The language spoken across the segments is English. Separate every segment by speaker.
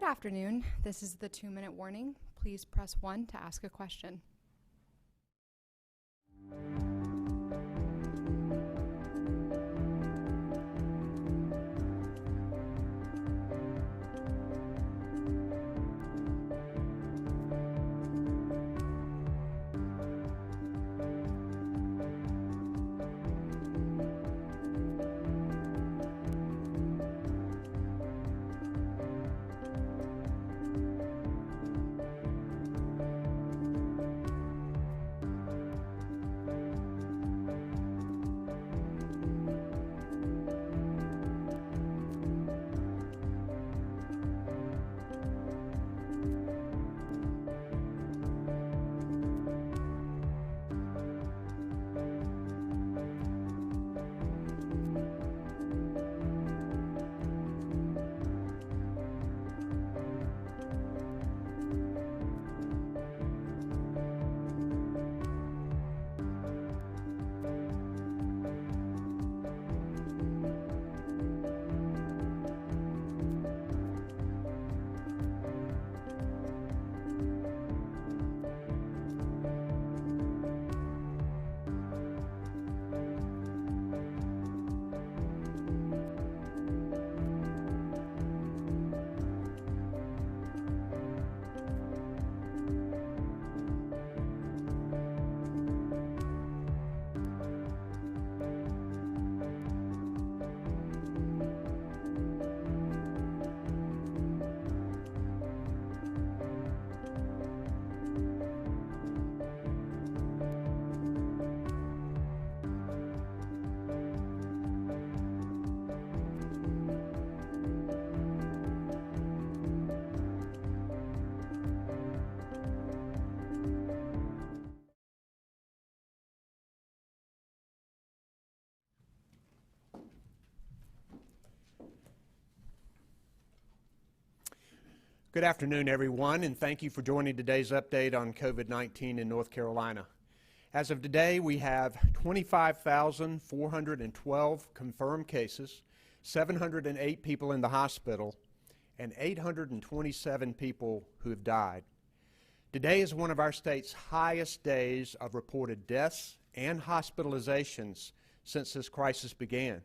Speaker 1: afternoon. This is the 2-minute warning. Please press 1 to ask a question.
Speaker 2: Good afternoon, everyone, and thank you for joining today's update on COVID-19 in North Carolina. As of today, we have 25,412 confirmed cases, 708 people in the hospital, and 827 people who have died. Today is one of our state's highest days of reported deaths and hospitalizations since this crisis began.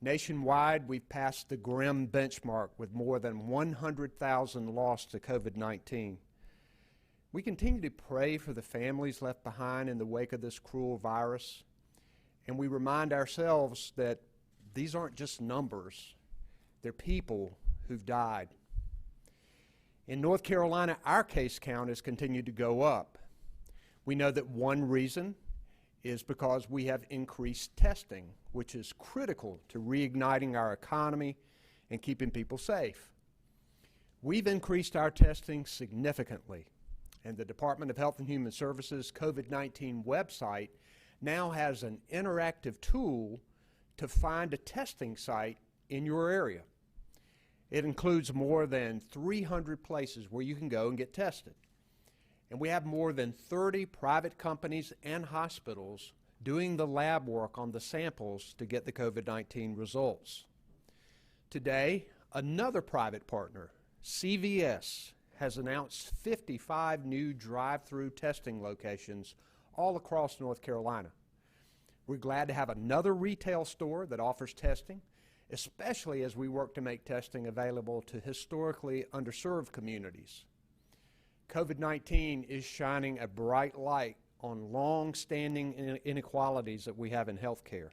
Speaker 2: Nationwide, we've passed the grim benchmark with more than 100,000 lost to COVID-19. We continue to pray for the families left behind in the wake of this cruel virus, and we remind ourselves that these aren't just numbers, they're people who've died. In North Carolina, our case count has continued to go up. We know that one reason is because we have increased testing, which is critical to reigniting our economy and keeping people safe. We've increased our testing significantly, and the Department of Health and Human Services COVID-19 website now has an interactive tool to find a testing site in your area. It includes more than 300 places where you can go and get tested. And we have more than 30 private companies and hospitals doing the lab work on the samples to get the COVID-19 results. Today, another private partner, CVS, has announced 55 new drive-through testing locations all across North Carolina. We're glad to have another retail store that offers testing, especially as we work to make testing available to historically underserved communities. COVID-19 is shining a bright light on long-standing inequalities that we have in health care.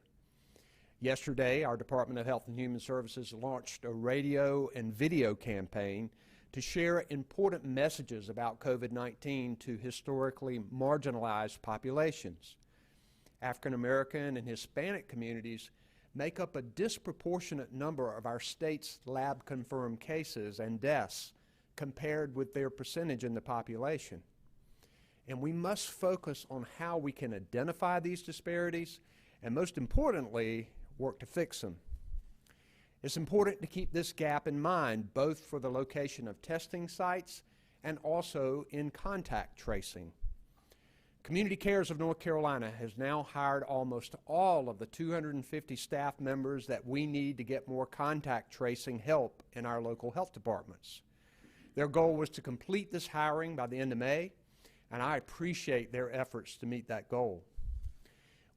Speaker 2: Yesterday, our Department of Health and Human Services launched a radio and video campaign to share important messages about COVID-19 to historically marginalized populations. African American and Hispanic communities make up a disproportionate number of our state's lab-confirmed cases and deaths compared with their percentage in the population. And we must focus on how we can identify these disparities and, most importantly, work to fix them. It's important to keep this gap in mind, both for the location of testing sites and also in contact tracing. Community Cares of North Carolina has now hired almost all of the 250 staff members that we need to get more contact tracing help in our local health departments. Their goal was to complete this hiring by the end of May, and I appreciate their efforts to meet that goal.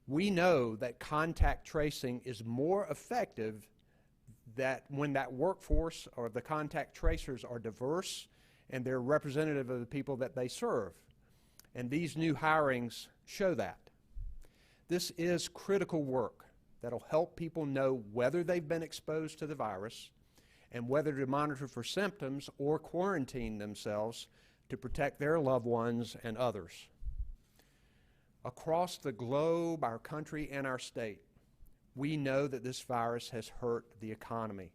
Speaker 2: We know that contact tracing is more effective when that workforce or the contact tracers are diverse and they're representative of the people that they serve. And these new hirings show that. This is critical work that'll help people know whether they've been exposed to the virus and whether to monitor for symptoms or quarantine themselves to protect their loved ones and others. Across the globe, our country and our state, we know that this virus has hurt the economy.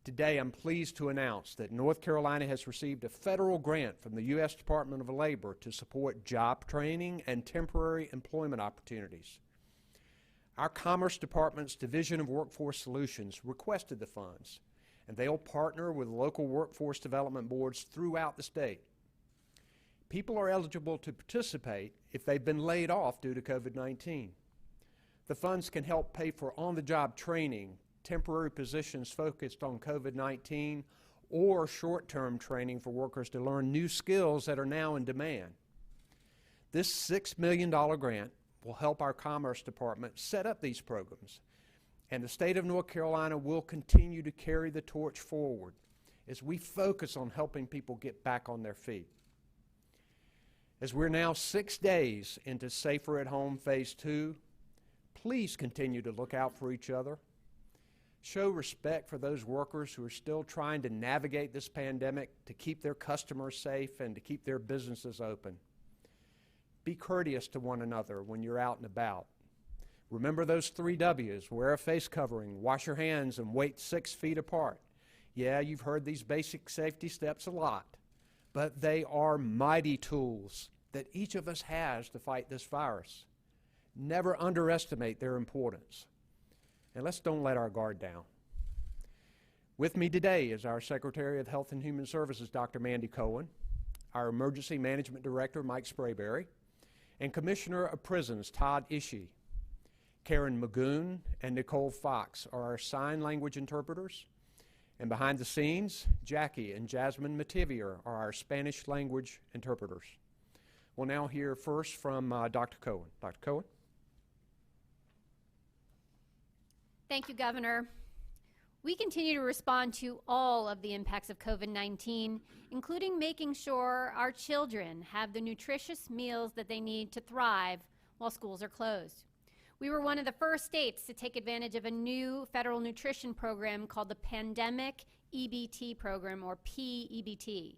Speaker 2: Today, I'm pleased to announce that North Carolina has received a federal grant from the U.S. Department of Labor to support job training and temporary employment opportunities. Our Commerce Department's Division of Workforce Solutions requested the funds, and they'll partner with local workforce development boards throughout the state. People are eligible to participate if they've been laid off due to COVID-19. The funds can help pay for on-the-job training, temporary positions focused on COVID-19, or short-term training for workers to learn new skills that are now in demand. This $6 million grant will help our Commerce Department set up these programs, and the state of North Carolina will continue to carry the torch forward as we focus on helping people get back on their feet. As we're now 6 days into Safer at Home Phase 2, please continue to look out for each other. Show respect for those workers who are still trying to navigate this pandemic to keep their customers safe and to keep their businesses open. Be courteous to one another when you're out and about. Remember those 3 W's: wear a face covering, wash your hands, and wait 6 feet apart. Yeah, you've heard these basic safety steps a lot, but they are mighty tools that each of us has to fight this virus. Never underestimate their importance. And let's don't let our guard down. With me today is our Secretary of Health and Human Services, Dr. Mandy Cohen, our Emergency Management Director, Mike Sprayberry, and Commissioner of Prisons, Todd Ishii. Karen Magoon and Nicole Fox are our sign language interpreters. And behind the scenes, Jackie and Jasmine Mativier are our Spanish language interpreters. We'll now hear first from Dr. Cohen. Dr. Cohen?
Speaker 3: Thank you, Governor. We continue to respond to all of the impacts of COVID-19, including making sure our children have the nutritious meals that they need to thrive while schools are closed. We were one of the first states to take advantage of a new federal nutrition program called the Pandemic EBT Program, or PEBT.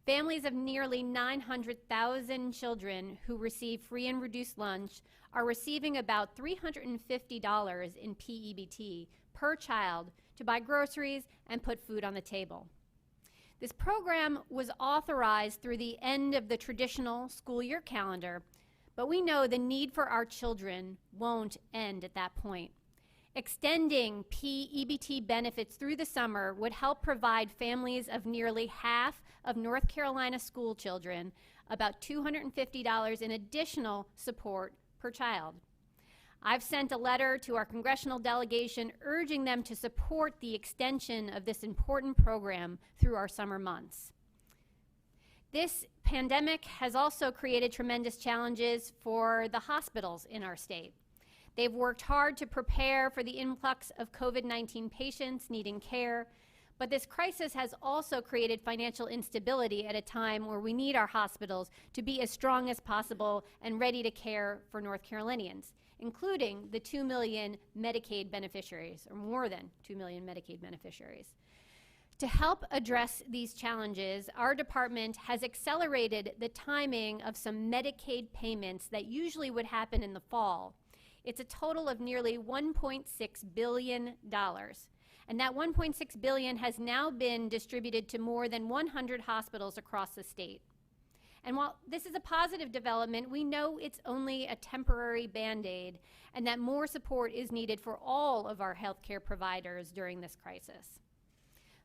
Speaker 3: Families of nearly 900,000 children who receive free and reduced lunch are receiving about $350 in PEBT per child to buy groceries and put food on the table. This program was authorized through the end of the traditional school year calendar, but we know the need for our children won't end at that point. Extending PEBT benefits through the summer would help provide families of nearly half of North Carolina school children about $250 in additional support per child. I've sent a letter to our congressional delegation urging them to support the extension of this important program through our summer months. This pandemic has also created tremendous challenges for the hospitals in our state. They've worked hard to prepare for the influx of COVID-19 patients needing care, but this crisis has also created financial instability at a time where we need our hospitals to be as strong as possible and ready to care for North Carolinians, including the 2 million Medicaid beneficiaries, or more than 2 million Medicaid beneficiaries. To help address these challenges, our department has accelerated the timing of some Medicaid payments that usually would happen in the fall. It's a total of nearly $1.6 billion. And that $1.6 billion has now been distributed to more than 100 hospitals across the state. And while this is a positive development, we know it's only a temporary Band-Aid and that more support is needed for all of our healthcare providers during this crisis.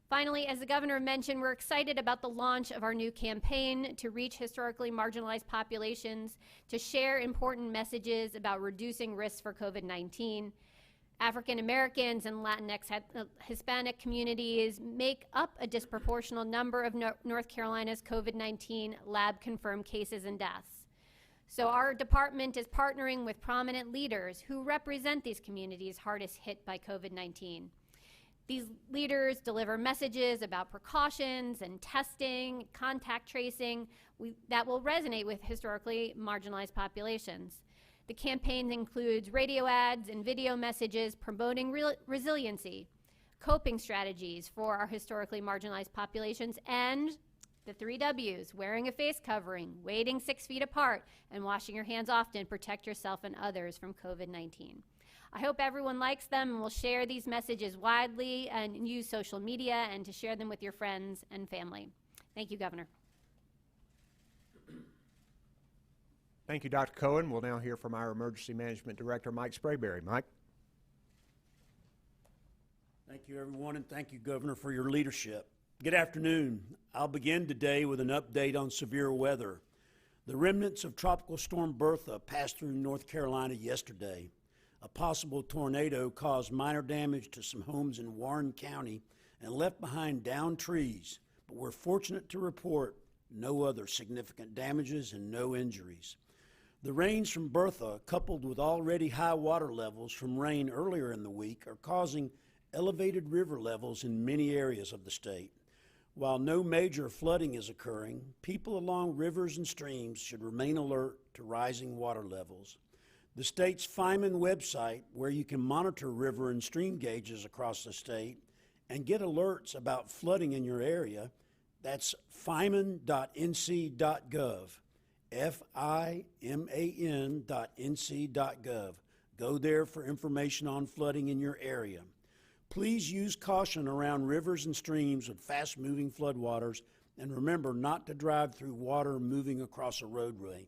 Speaker 3: Finally, as the Governor mentioned, we're excited about the launch of our new campaign to reach historically marginalized populations, to share important messages about reducing risks for COVID-19. African Americans and Latinx Hispanic communities make up a disproportionate number of North Carolina's COVID-19 lab-confirmed cases and deaths. So our department is partnering with prominent leaders who represent these communities hardest hit by COVID-19. These leaders deliver messages about precautions and testing, contact tracing that will resonate with historically marginalized populations. The campaign includes radio ads and video messages promoting resiliency, coping strategies for our historically marginalized populations, and the 3 W's: wearing a face covering, waiting 6 feet apart, and washing your hands often. Protect yourself and others from COVID-19. I hope everyone likes them and will share these messages widely and use social media and to share them with your friends and family. Thank you, Governor.
Speaker 2: Thank you, Dr. Cohen. We'll now hear from our Emergency Management Director, Mike Sprayberry. Mike?
Speaker 4: Thank you, everyone, and thank you, Governor, for your leadership. Good afternoon. I'll begin today with an update on severe weather. The remnants of Tropical Storm Bertha passed through North Carolina yesterday. A possible tornado caused minor damage to some homes in Warren County and left behind downed trees, but we're fortunate to report no other significant damages and no injuries. The rains from Bertha, coupled with already high water levels from rain earlier in the week, are causing elevated river levels in many areas of the state. While no major flooding is occurring, people along rivers and streams should remain alert to rising water levels. The state's FIMAN website, where you can monitor river and stream gauges across the state and get alerts about flooding in your area, that's fiman.nc.gov. fiman.nc.gov. Go there for information on flooding in your area. Please use caution around rivers and streams with fast-moving floodwaters, and remember not to drive through water moving across a roadway.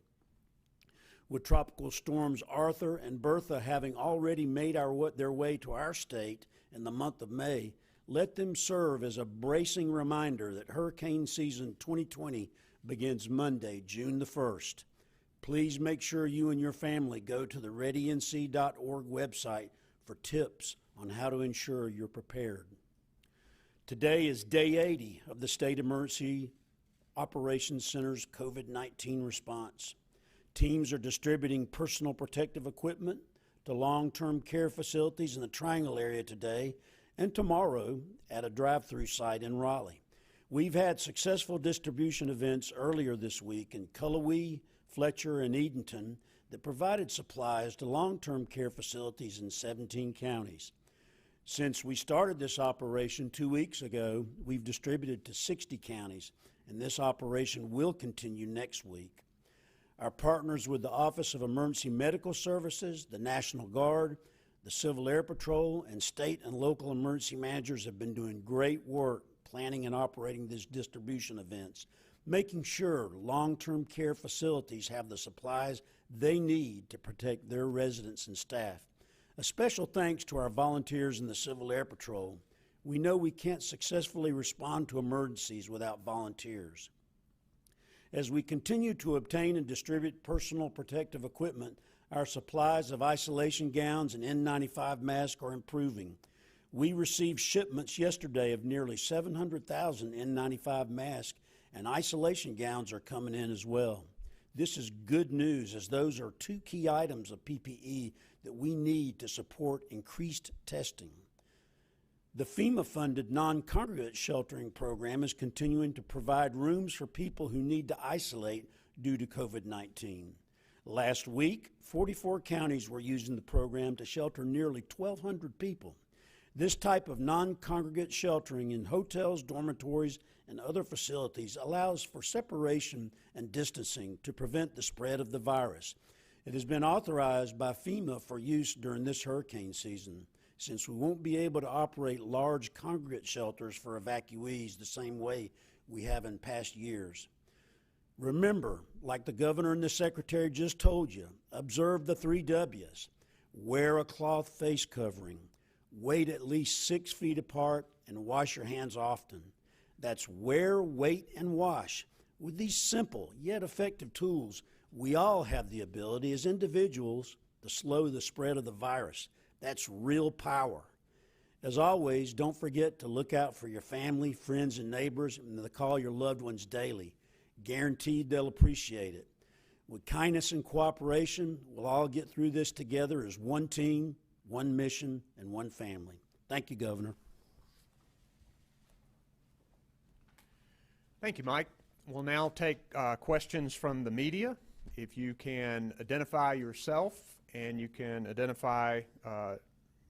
Speaker 4: With tropical storms Arthur and Bertha having already made their way to our state in the month of May, let them serve as a bracing reminder that hurricane season 2020 begins Monday, June the 1st. Please make sure you and your family go to the readync.org website for tips on how to ensure you're prepared. Today is day 80 of the State Emergency Operations Center's COVID-19 response. Teams are distributing personal protective equipment to long-term care facilities in the Triangle area today and tomorrow at a drive-through site in Raleigh. We've had successful distribution events earlier this week in Cullowhee, Fletcher, and Edenton that provided supplies to long-term care facilities in 17 counties. Since we started this operation 2 weeks ago, we've distributed to 60 counties, and this operation will continue next week. Our partners with the Office of Emergency Medical Services, the National Guard, the Civil Air Patrol, and state and local emergency managers have been doing great work planning and operating these distribution events, making sure long-term care facilities have the supplies they need to protect their residents and staff. A special thanks to our volunteers in the Civil Air Patrol. We know we can't successfully respond to emergencies without volunteers. As we continue to obtain and distribute personal protective equipment, our supplies of isolation gowns and N95 masks are improving. We received shipments yesterday of nearly 700,000 N95 masks, and isolation gowns are coming in as well. This is good news, as those are 2 key items of PPE that we need to support increased testing. The FEMA-funded non-congregate sheltering program is continuing to provide rooms for people who need to isolate due to COVID-19. Last week, 44 counties were using the program to shelter nearly 1,200 people. This type of non-congregate sheltering in hotels, dormitories, and other facilities allows for separation and distancing to prevent the spread of the virus. It has been authorized by FEMA for use during this hurricane season, since we won't be able to operate large congregate shelters for evacuees the same way we have in past years. Remember, like the governor and the secretary just told you, observe the 3 W's. Wear a cloth face covering. Wait at least 6 feet apart and wash your hands often. That's wear, wait, and wash. With these simple yet effective tools, we all have the ability as individuals to slow the spread of the virus That's real power. As always, don't forget to look out for your family, friends, and neighbors, and to call your loved ones daily. Guaranteed they'll appreciate it. With kindness and cooperation, we'll all get through this together as one team, one mission, and one family. Thank you, Governor.
Speaker 2: Thank you, Mike. We'll now take questions from the media. If you can identify yourself and you can identify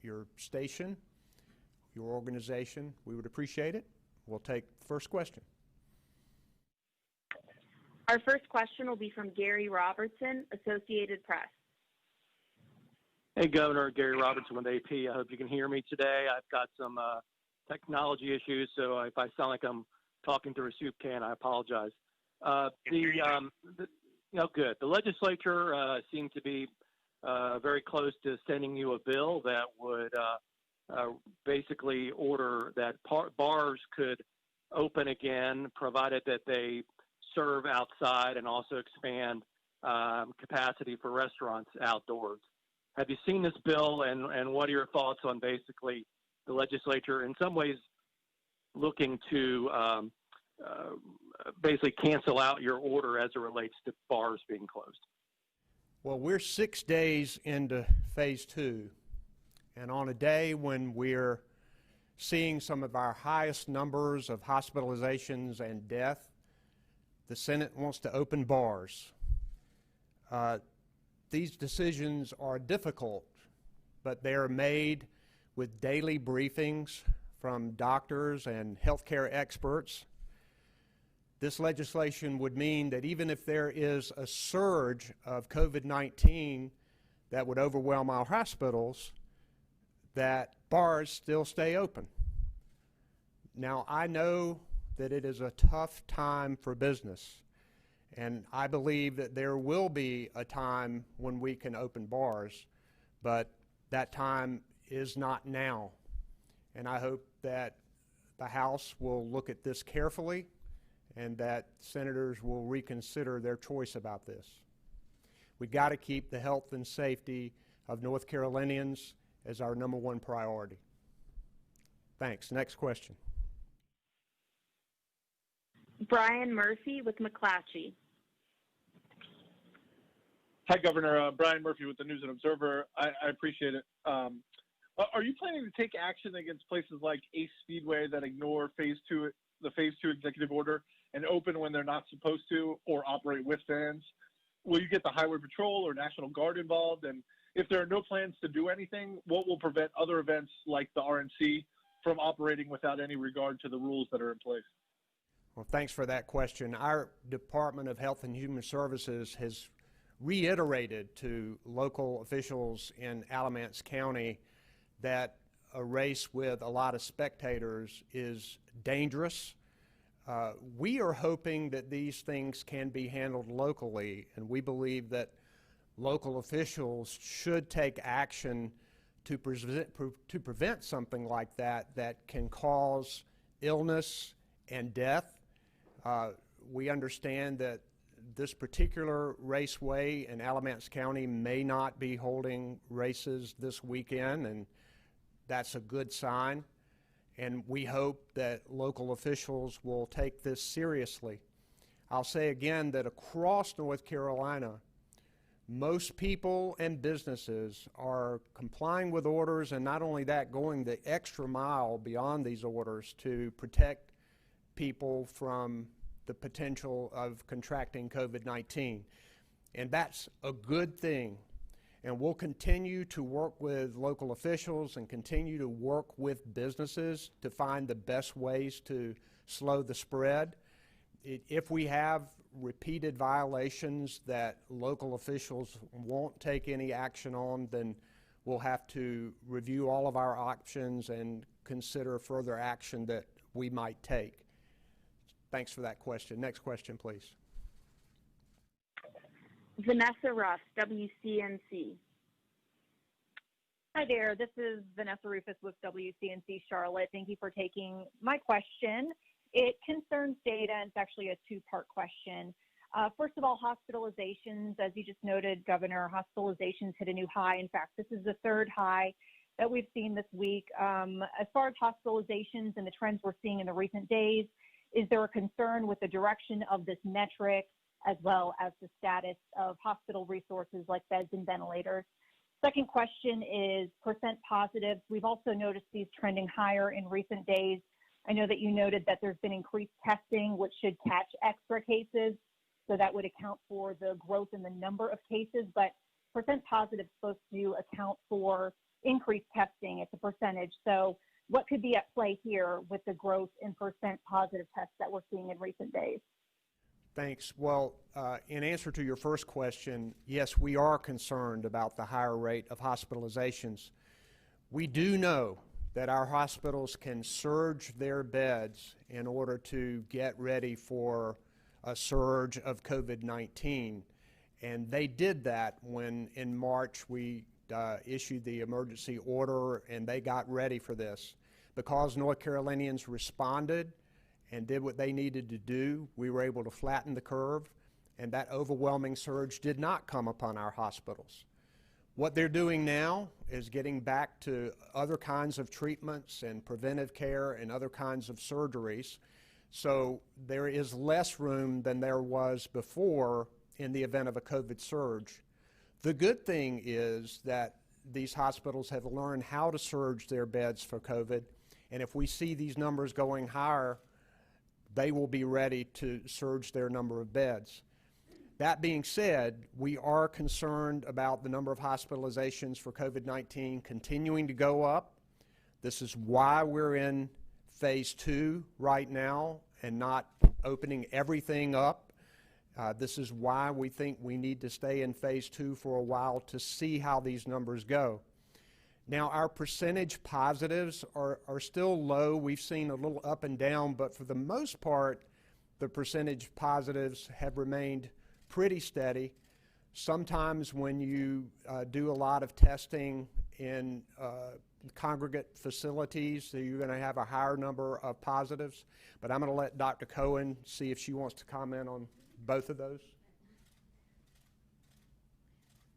Speaker 2: your station, your organization, we would appreciate it. We'll take the first question.
Speaker 5: Our first question will be from Gary Robertson, Associated Press.
Speaker 6: Hey, Governor, Gary Robertson with AP. I hope you can hear me today. I've got some technology issues, so if I sound like I'm talking through a soup can, I apologize. Good. The legislature seemed to be very close to sending you a bill that would basically order that bars could open again, provided that they serve outside and also expand capacity for restaurants outdoors. Have you seen this bill, and what are your thoughts on basically the legislature in some ways looking to basically cancel out your order as it relates to bars being closed?
Speaker 2: Well, we're 6 days into phase 2, and on a day when we're seeing some of our highest numbers of hospitalizations and death, the Senate wants to open bars. These decisions are difficult, but they are made with daily briefings from doctors and healthcare experts. This legislation would mean that even if there is a surge of COVID-19 that would overwhelm our hospitals, that bars still stay open. Now, I know that it is a tough time for business, and I believe that there will be a time when we can open bars, but that time is not now. And I hope that the House will look at this carefully and that senators will reconsider their choice about this. We've got to keep the health and safety of North Carolinians as our #1 priority. Thanks. Next question.
Speaker 5: Brian Murphy with McClatchy.
Speaker 7: Hi, Governor. Brian Murphy with the News and Observer. I appreciate it. Are you planning to take action against places like Ace Speedway that ignore the Phase 2 executive order and open when they're not supposed to or operate with fans? Will you get the Highway Patrol or National Guard involved? And if there are no plans to do anything, what will prevent other events like the RNC from operating without any regard to the rules that are in place?
Speaker 2: Well, thanks for that question. Our Department of Health and Human Services has reiterated to local officials in Alamance County that a race with a lot of spectators is dangerous. We are hoping that these things can be handled locally, and we believe that local officials should take action to prevent something like that that can cause illness and death. We understand that this particular raceway in Alamance County may not be holding races this weekend, and that's a good sign. And we hope that local officials will take this seriously. I'll say again that across North Carolina, most people and businesses are complying with orders, and not only that, going the extra mile beyond these orders to protect people from the potential of contracting COVID-19. And that's a good thing. And we'll continue to work with local officials and continue to work with businesses to find the best ways to slow the spread. If we have repeated violations that local officials won't take any action on, then we'll have to review all of our options and consider further action that we might take. Thanks for that question. Next question, please.
Speaker 5: Vanessa Ruff, WCNC.
Speaker 8: Hi there, this is Vanessa Rufus with WCNC Charlotte. Thank you for taking my question. It concerns data, and it's actually a two-part question. First of all, hospitalizations, as you just noted, Governor, hospitalizations hit a new high. In fact, this is the third high that we've seen this week. As far as hospitalizations and the trends we're seeing in the recent days, is there a concern with the direction of this metric as well as the status of hospital resources like beds and ventilators? Second question is percent positives. We've also noticed these trending higher in recent days. I know that you noted that there's been increased testing, which should catch extra cases. So that would account for the growth in the number of cases, but percent positive is supposed to account for increased testing. It's a percentage. So what could be at play here with the growth in percent positive tests that we're seeing in recent days?
Speaker 2: Thanks. Well, in answer to your first question, yes, we are concerned about the higher rate of hospitalizations. We do know that our hospitals can surge their beds in order to get ready for a surge of COVID-19. And they did that when in March we issued the emergency order, and they got ready for this. Because North Carolinians responded and did what they needed to do, we were able to flatten the curve, and that overwhelming surge did not come upon our hospitals. What they're doing now is getting back to other kinds of treatments and preventive care and other kinds of surgeries. So there is less room than there was before in the event of a COVID surge. The good thing is that these hospitals have learned how to surge their beds for COVID, and if we see these numbers going higher, they will be ready to surge their number of beds. That being said, we are concerned about the number of hospitalizations for COVID-19 continuing to go up. This is why we're in phase 2 right now and not opening everything up. This is why we think we need to stay in phase 2 for a while to see how these numbers go. Now, our percentage positives are still low. We've seen a little up and down, but for the most part, the percentage positives have remained pretty steady. Sometimes when you do a lot of testing in congregate facilities, so you're going to have a higher number of positives. But I'm going to let Dr. Cohen see if she wants to comment on both of those.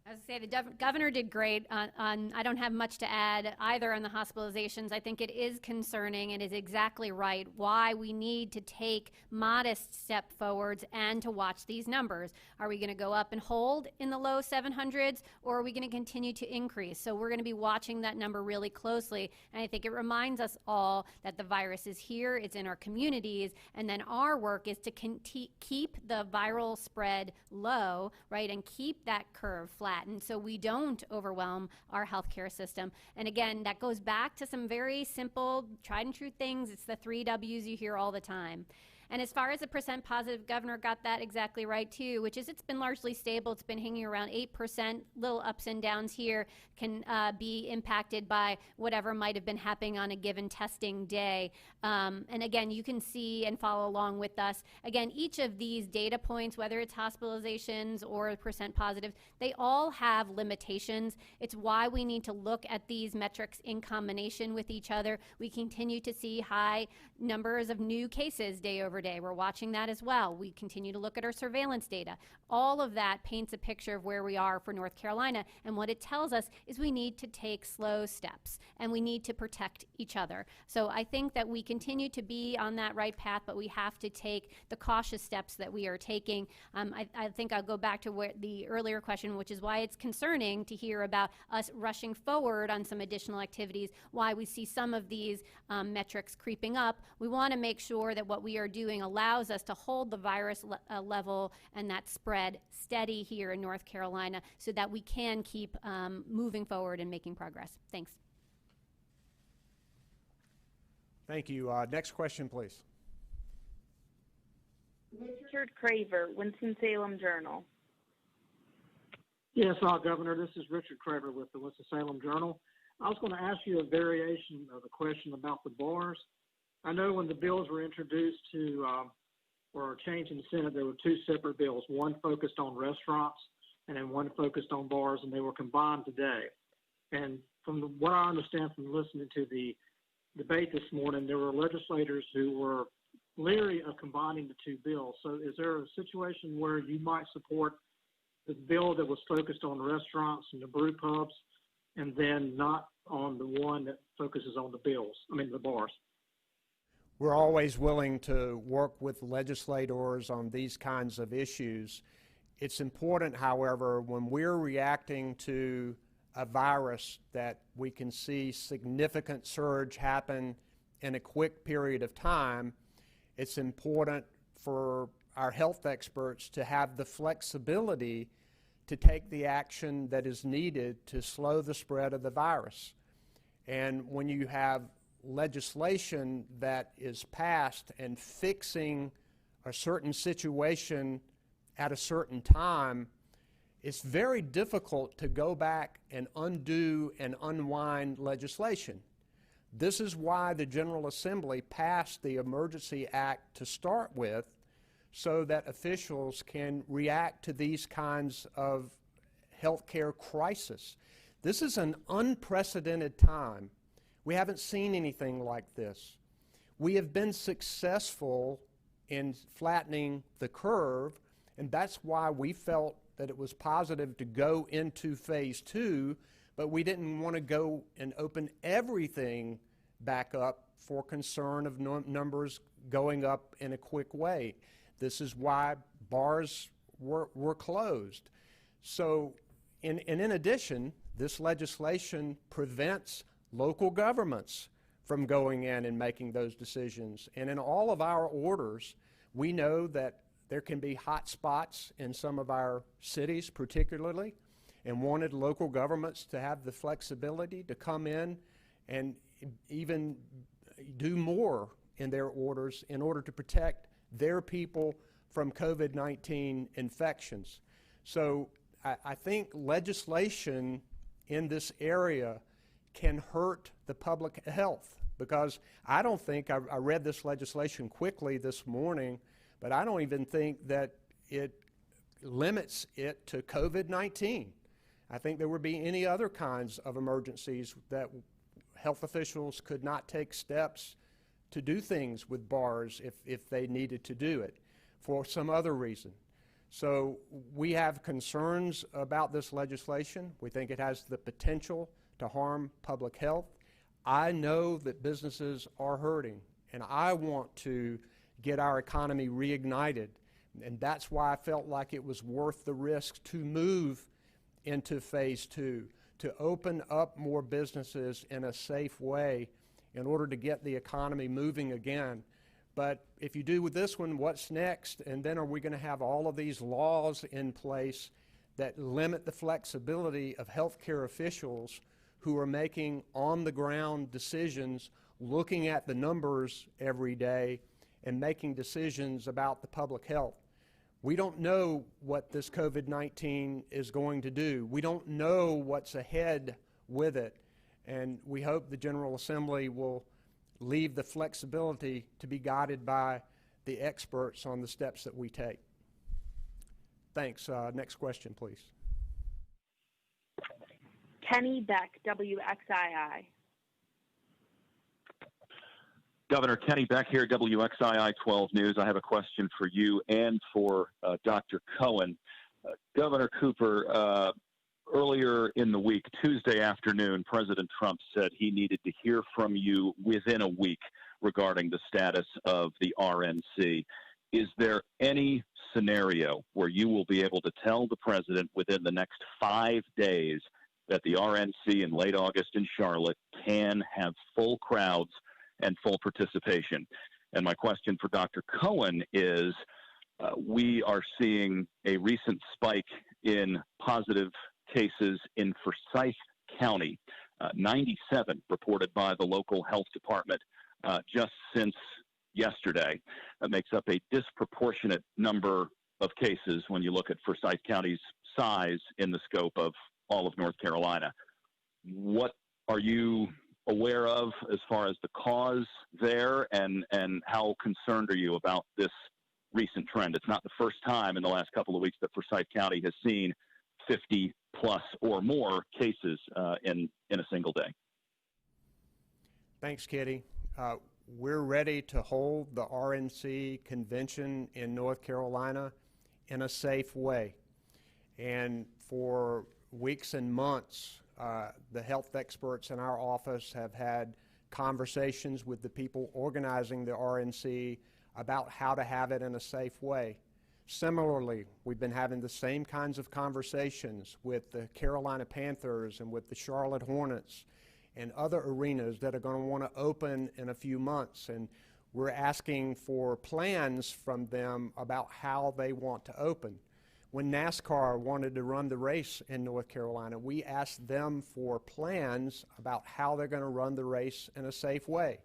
Speaker 3: I was going to say the governor did great on I don't have much to add either on the hospitalizations. I think it is concerning and is exactly right why we need to take modest step forwards and to watch these numbers. Are we going to go up and hold in the low 700s, or are we going to continue to increase? So we're going to be watching that number really closely, and I think it reminds us all that the virus is here, it's in our communities, and then our work is to keep the viral spread low, right, and keep that curve flat. And so we don't overwhelm our healthcare system. And again, that goes back to some very simple, tried and true things. It's the 3 W's you hear all the time. And as far as the percent positive, Governor got that exactly right too, which is it's been largely stable. It's been hanging around 8%. Little ups and downs here can be impacted by whatever might have been happening on a given testing day. And again, you can see and follow along with us. Again, each of these data points, whether it's hospitalizations or percent positive, they all have limitations. It's why we need to look at these metrics in combination with each other. We continue to see high numbers of new cases day over day. We're watching that as well. We continue to look at our surveillance data. All of that paints a picture of where we are for North Carolina, and what it tells us is we need to take slow steps and we need to protect each other. So I think that we continue to be on that right path, but we have to take the cautious steps that we are taking. I think I'll go back to where the earlier question, which is why it's concerning to hear about us rushing forward on some additional activities, why we see some of these metrics creeping up. We want to make sure that what we are doing allows us to hold the virus level and that spread steady here in North Carolina so that we can keep moving forward and making progress. Thanks.
Speaker 2: Thank you. Next question, please.
Speaker 5: Richard Craver, Winston-Salem Journal.
Speaker 9: Yes, Governor, this is Richard Craver with the Winston-Salem Journal. I was going to ask you a variation of the question about the bars. I know when the bills were introduced to or changed in the Senate, there were two separate bills, one focused on restaurants and then one focused on bars, and they were combined today. And from what I understand from listening to the debate this morning, there were legislators who were leery of combining the two bills. So is there a situation where you might support the bill that was focused on restaurants and the brew pubs and then not on the one that focuses on the bars?
Speaker 2: We're always willing to work with legislators on these kinds of issues. It's important, however, when we're reacting to a virus that we can see significant surge happen in a quick period of time, it's important for our health experts to have the flexibility to take the action that is needed to slow the spread of the virus. And when you have legislation that is passed and fixing a certain situation at a certain time, it's very difficult to go back and undo and unwind legislation. This is why the General Assembly passed the Emergency Act to start with, so that officials can react to these kinds of healthcare crises. This is an unprecedented time. We haven't seen anything like this. We have been successful in flattening the curve, and that's why we felt that it was positive to go into phase 2, but we didn't want to go and open everything back up for concern of numbers going up in a quick way. This is why bars were closed. So, in addition, this legislation prevents local governments from going in and making those decisions. And in all of our orders, we know that there can be hot spots in some of our cities particularly, and wanted local governments to have the flexibility to come in and even do more in their orders in order to protect their people from COVID-19 infections. So I think legislation in this area can hurt the public health, because I don't think, I read this legislation quickly this morning, but I don't even think that it limits it to COVID-19. I think there would be any other kinds of emergencies that health officials could not take steps to do things with bars if they needed to do it for some other reason. So we have concerns about this legislation. We think it has the potential to harm public health. I know that businesses are hurting, and I want to get our economy reignited, and that's why I felt like it was worth the risk to move into phase 2, to open up more businesses in a safe way in order to get the economy moving again. But if you do with this one, what's next? And then are we going to have all of these laws in place that limit the flexibility of healthcare officials who are making on-the-ground decisions, looking at the numbers every day and making decisions about the public health? We don't know what this COVID-19 is going to do. We don't know what's ahead with it. And we hope the General Assembly will leave the flexibility to be guided by the experts on the steps that we take. Thanks. Next question, please.
Speaker 5: Kenny Beck, WXII.
Speaker 10: Governor Kenny Beck here, WXII 12 News. I have a question for you and for Dr. Cohen. Governor Cooper, earlier in the week, Tuesday afternoon, President Trump said he needed to hear from you within a week regarding the status of the RNC. Is there any scenario where you will be able to tell the president within the next 5 days that the RNC in late August in Charlotte can have full crowds and full participation? And my question for Dr. Cohen is, we are seeing a recent spike in positive cases in Forsyth County, 97 reported by the local health department just since yesterday. That makes up a disproportionate number of cases when you look at Forsyth County's size in the scope of all of North Carolina. What are you aware of as far as the cause there, and how concerned are you about this recent trend? It's not the first time in the last couple of weeks that Forsyth County has seen 50 plus or more cases in a single day.
Speaker 2: Thanks, Kitty. We're ready to hold the RNC convention in North Carolina in a safe way. And for weeks and months, the health experts in our office have had conversations with the people organizing the RNC about how to have it in a safe way. Similarly, we've been having the same kinds of conversations with the Carolina Panthers and with the Charlotte Hornets and other arenas that are going to want to open in a few months. And we're asking for plans from them about how they want to open. When NASCAR wanted to run the race in North Carolina, we asked them for plans about how they're going to run the race in a safe way.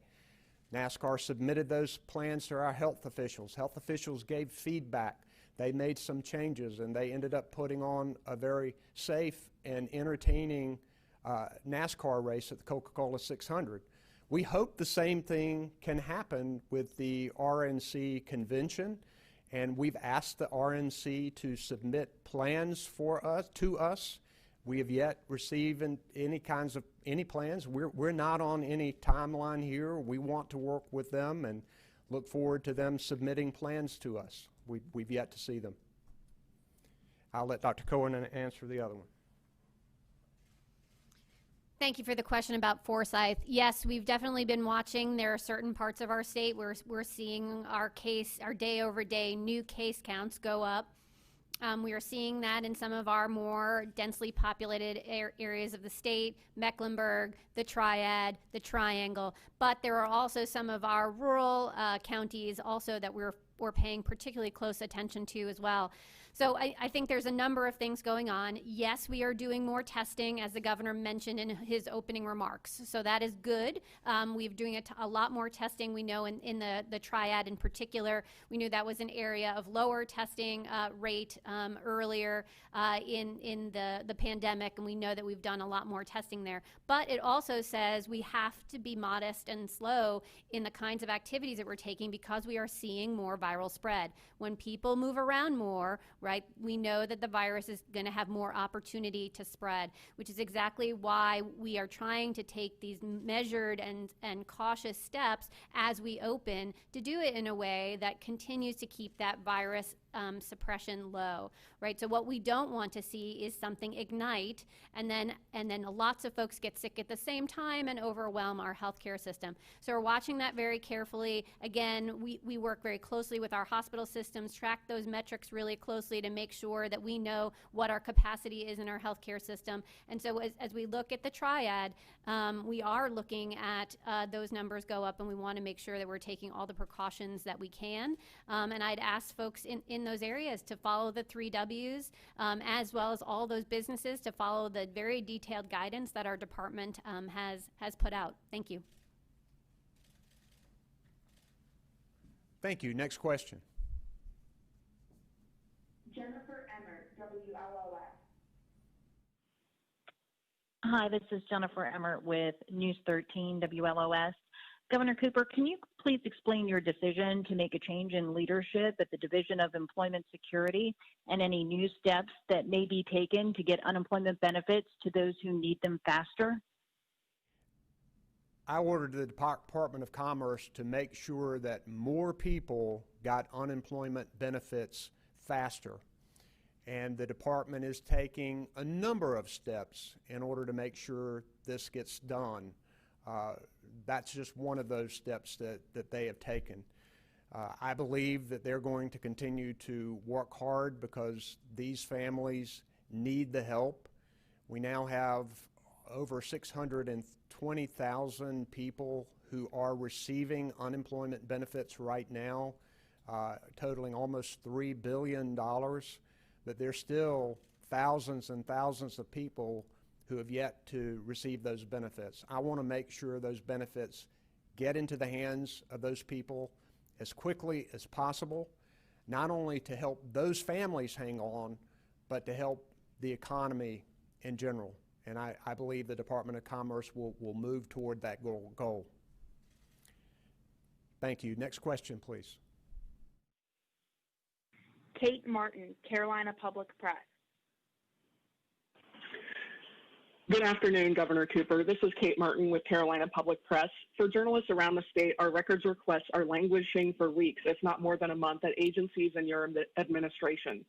Speaker 2: NASCAR submitted those plans to our health officials. Health officials gave feedback. They made some changes, and they ended up putting on a very safe and entertaining NASCAR race at the Coca-Cola 600. We hope the same thing can happen with the RNC convention, and we've asked the RNC to submit plans to us. We have yet received any plans. We're not on any timeline here. We want to work with them and look forward to them submitting plans to us. We've yet to see them. I'll let Dr. Cohen answer the other one.
Speaker 3: Thank you for the question about Forsyth. Yes, we've definitely been watching. There are certain parts of our state where we're seeing our day over day new case counts go up. We are seeing that in some of our more densely populated areas of the state, Mecklenburg, the Triad, the Triangle. But there are also some of our rural counties also that we're paying particularly close attention to as well. So I think there's a number of things going on. Yes, we are doing more testing, as the governor mentioned in his opening remarks. So that is good. We're doing a lot more testing. We know in the Triad in particular, we knew that was an area of lower testing rate earlier in the pandemic, and we know that we've done a lot more testing there. But it also says we have to be modest and slow in the kinds of activities that we're taking because we are seeing more viral spread. When people move around more, right, we know that the virus is going to have more opportunity to spread, which is exactly why we are trying to take these measured and cautious steps as we open to do it in a way that continues to keep that virus suppression low, right? So what we don't want to see is something ignite and then lots of folks get sick at the same time and overwhelm our healthcare system. So we're watching that very carefully. Again, we work very closely with our hospital systems, track those metrics really closely to make sure that we know what our capacity is in our healthcare system. And so as we look at the Triad, we are looking at those numbers go up, and we want to make sure that we're taking all the precautions that we can. And I'd ask folks in those areas to follow the 3 W's, as well as all those businesses to follow the very detailed guidance that our department has put out. Thank you.
Speaker 2: Thank you. Next question.
Speaker 5: Jennifer Emmert, WLOS.
Speaker 11: Hi, this is Jennifer Emmert with News 13 WLOS. Governor Cooper, can you please explain your decision to make a change in leadership at the Division of Employment Security and any new steps that may be taken to get unemployment benefits to those who need them faster?
Speaker 2: I ordered the Department of Commerce to make sure that more people got unemployment benefits faster. And the department is taking a number of steps in order to make sure this gets done. That's just one of those steps that they have taken. I believe that they're going to continue to work hard because these families need the help. We now have over 620,000 people who are receiving unemployment benefits right now, totaling almost $3 billion. But there's still thousands and thousands of people who have yet to receive those benefits. I want to make sure those benefits get into the hands of those people as quickly as possible, not only to help those families hang on, but to help the economy in general. And I believe the Department of Commerce will move toward that goal. Thank you. Next question, please.
Speaker 5: Kate Martin, Carolina Public Press.
Speaker 12: Good afternoon, Governor Cooper. This is Kate Martin with Carolina Public Press. For journalists around the state, our records requests are languishing for weeks, if not more than a month, at agencies in your administration.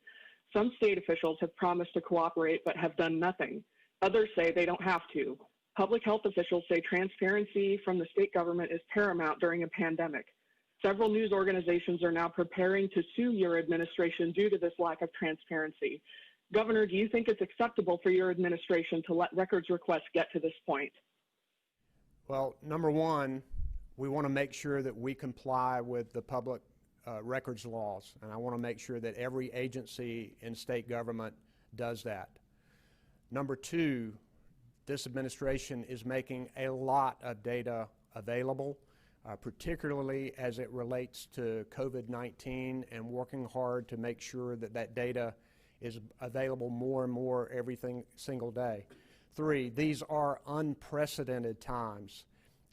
Speaker 12: Some state officials have promised to cooperate but have done nothing. Others say they don't have to. Public health officials say transparency from the state government is paramount during a pandemic. Several news organizations are now preparing to sue your administration due to this lack of transparency. Governor, do you think it's acceptable for your administration to let records requests get to this point?
Speaker 2: Well, number one, we want to make sure that we comply with the public records laws, and I want to make sure that every agency in state government does that. Number two, this administration is making a lot of data available, particularly as it relates to COVID-19, and working hard to make sure that that data is available more and more every single day. Three, these are unprecedented times,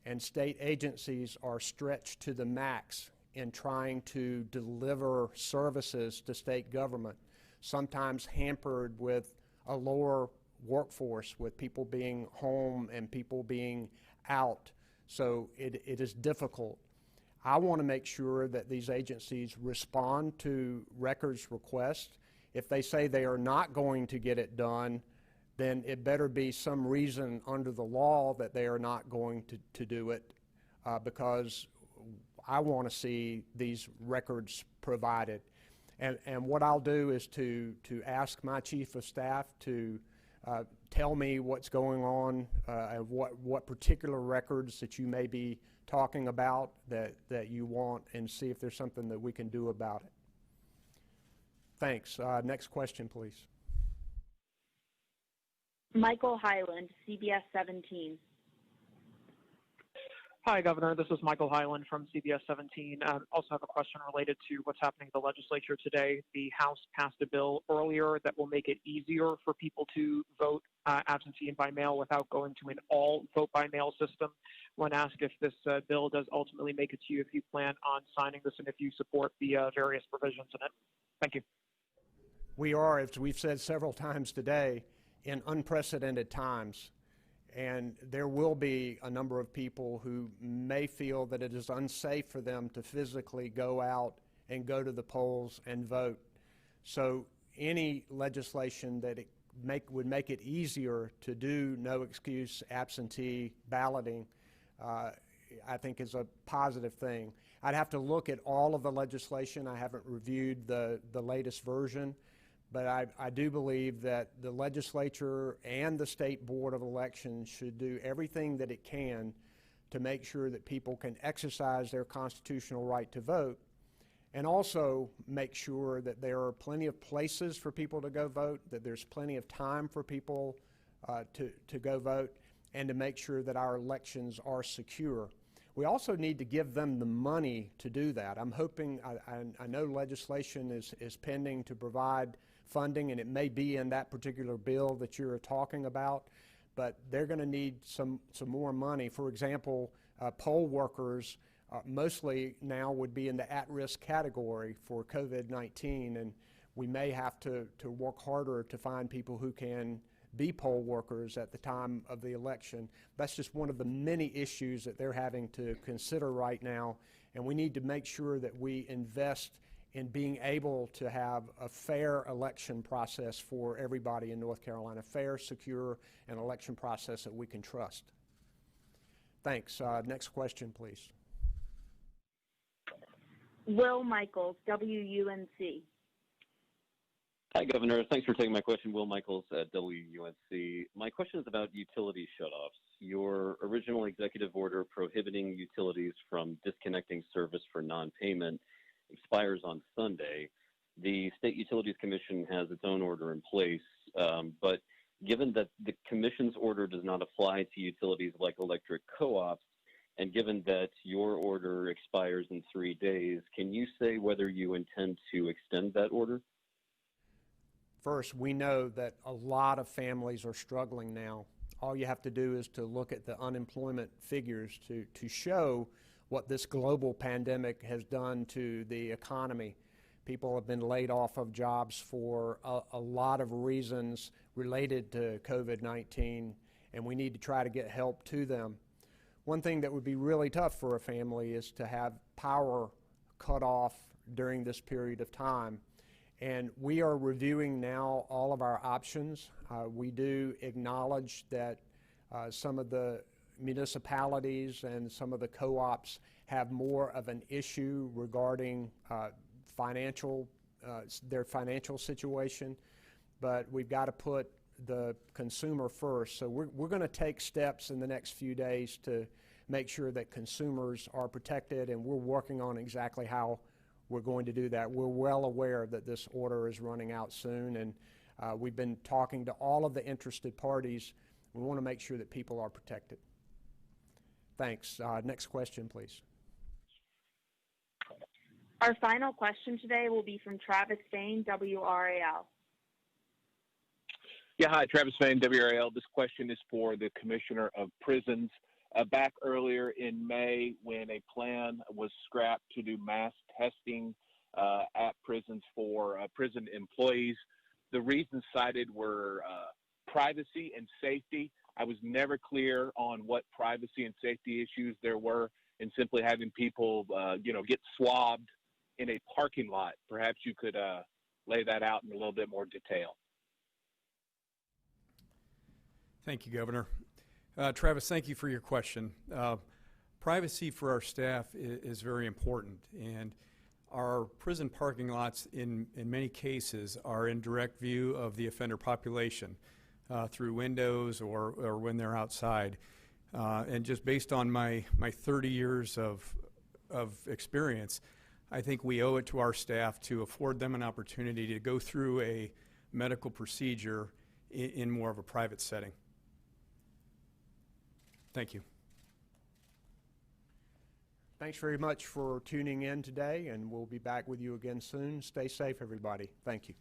Speaker 2: and state agencies are stretched to the max in trying to deliver services to state government, sometimes hampered with a lower workforce, with people being home and people being out. So it is difficult. I want to make sure that these agencies respond to records requests. If they say they are not going to get it done, then it better be some reason under the law that they are not going to do it, because I want to see these records provided. And what I'll do is to ask my chief of staff to tell me what's going on, and what particular records that you may be talking about that you want, and see if there's something that we can do about it. Thanks. Next question, please.
Speaker 5: Michael Hyland, CBS 17.
Speaker 13: Hi, Governor. This is Michael Hyland from CBS 17. I also have a question related to what's happening in the legislature today. The House passed a bill earlier that will make it easier for people to vote absentee and by mail without going to an all vote by mail system. I want to ask if this bill does ultimately make it to you, if you plan on signing this, and if you support the various provisions in it. Thank you.
Speaker 2: We are, as we've said several times today, in unprecedented times. And there will be a number of people who may feel that it is unsafe for them to physically go out and go to the polls and vote. So any legislation that would make it easier to do no excuse absentee balloting, I think is a positive thing. I'd have to look at all of the legislation. I haven't reviewed the latest version. But I do believe that the legislature and the State Board of Elections should do everything that it can to make sure that people can exercise their constitutional right to vote, and also make sure that there are plenty of places for people to go vote, that there's plenty of time for people to go vote, and to make sure that our elections are secure. We also need to give them the money to do that. I'm hoping, I know legislation is pending to provide funding, and it may be in that particular bill that you're talking about, but they're going to need some more money. For example, poll workers mostly now would be in the at-risk category for COVID-19, and we may have to work harder to find people who can be poll workers at the time of the election. That's just one of the many issues that they're having to consider right now, and we need to make sure that we invest in being able to have a fair election process for everybody in North Carolina, fair, secure, and election process that we can trust. Thanks. Next question, please.
Speaker 5: Will Michaels, WUNC.
Speaker 14: Hi, Governor. Thanks for taking my question. Will Michaels at WUNC. My question is about utility shutoffs. Your original executive order prohibiting utilities from disconnecting service for non-payment expires on Sunday. The State Utilities Commission has its own order in place, but given that the Commission's order does not apply to utilities like electric co-ops, and given that your order expires in 3 days, can you say whether you intend to extend that order?
Speaker 2: First, we know that a lot of families are struggling now. All you have to do is to look at the unemployment figures to show what this global pandemic has done to the economy. People have been laid off of jobs for a lot of reasons related to COVID-19, and we need to try to get help to them. One thing that would be really tough for a family is to have power cut off during this period of time. And we are reviewing now all of our options. We do acknowledge that some of the municipalities and some of the co-ops have more of an issue regarding their financial situation, but we've got to put the consumer first. So we're going to take steps in the next few days to make sure that consumers are protected, and we're working on exactly how we're going to do that. We're well aware that this order is running out soon, and we've been talking to all of the interested parties. We want to make sure that people are protected. Thanks. Next question, please.
Speaker 5: Our final question today will be from Travis Fain, WRAL.
Speaker 15: Yeah, hi, Travis Fain, WRAL. This question is for the Commissioner of Prisons. Back earlier in May, when a plan was scrapped to do mass testing at prisons for prison employees, the reasons cited were privacy and safety. I was never clear on what privacy and safety issues there were in simply having people, get swabbed in a parking lot. Perhaps you could lay that out in a little bit more detail.
Speaker 16: Thank you, Governor. Travis, thank you for your question. Privacy for our staff is very important, and our prison parking lots in many cases are in direct view of the offender population through windows or when they're outside. And just based on my 30 years of experience, I think we owe it to our staff to afford them an opportunity to go through a medical procedure in more of a private setting. Thank you.
Speaker 2: Thanks very much for tuning in today, and we'll be back with you again soon. Stay safe, everybody. Thank you.